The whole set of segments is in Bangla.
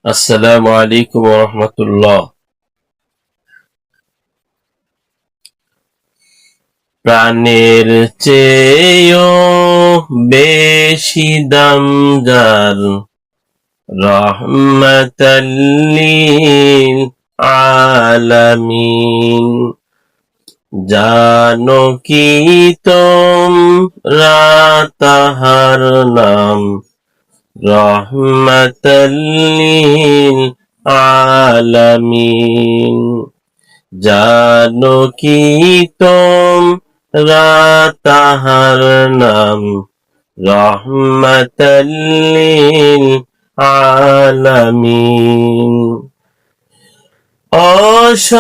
আসসালামু আলাইকুম রহমতুল্লাহ। প্রাণের চেয়েও বেশি দাম যার, রহমাতাল লিল আলামিন। জানো কি তোমরা তাহার নাম, রহমাতাল লিল আলামিন। জানো কি তোমরা তাহার নাম, রহমাতাল লিল আলামিন।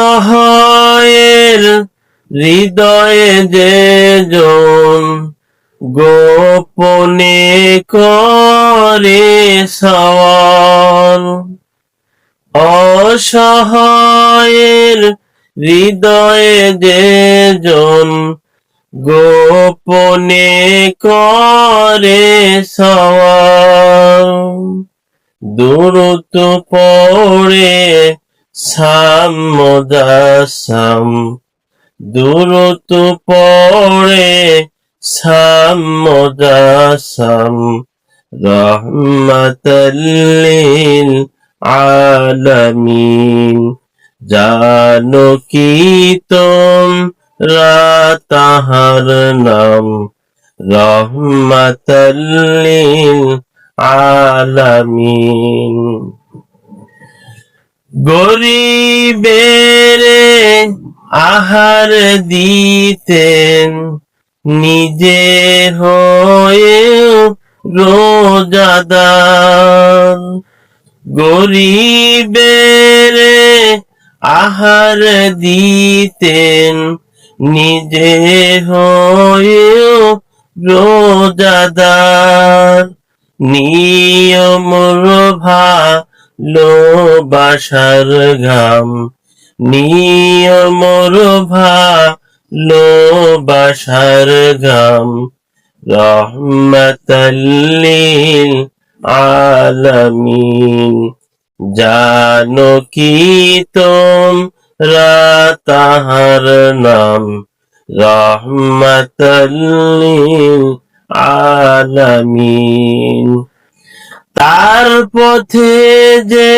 অসহায়ের হৃদয়ে যে জন গোপনে করে সওয়াল, অসহায়ের হৃদয়ে যে জন গোপনে করে সওয়াল, দুরূদ পড়ে সাম, দুরূদ পড়ে সাম, রহমাতাল লিল আলামিন। জানো কি তোমরা তাহার নাম, রহমাতাল লিল আলামিন। গরিবেরে আহার দিতেন, নিজে হয়েও রোজাদার। গরিবেরে আহার দিতেন, নিজে হয়েও রোজাদার। নিয়ম ভালোবাসার ঘাম, নিয়ম ভালোবাসার ঘাম, রহমাতাল লিল আলামিন। জানো কি তোমরা তাহার নাম, রহমাতাল লিল আলামিন। তার পথে যে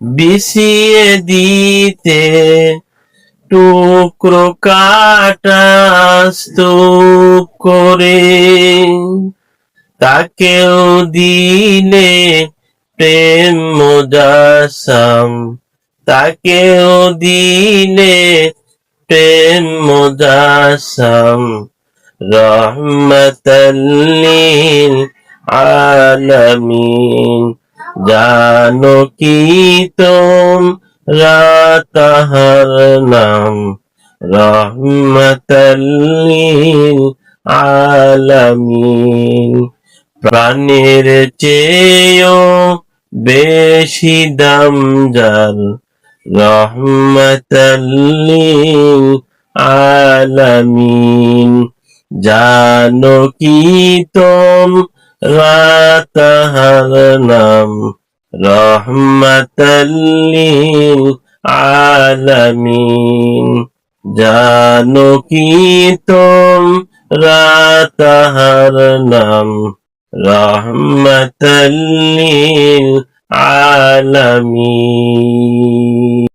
বিছিয়ে দিতে টুকরো কাটা স্তূপ করে, তাকেও দিলে প্রেম মুজাসসাম, তাকেও দিলে প্রেম মুজাসসাম, রহমাতাল লিল আলামিন। জানো কি তোমরা তাহার নাম, রহমাতাল লিল আলামিন। প্রাণের চেয়েও বেশি দাম যার, রহমাতাল লিল আলামিন। জানো কি তোমরা তাহার নাম, রহমাতাল লিল আলামিন। জানো কি তোমরা তাহার নাম, রহমাতাল লিল আলামিন।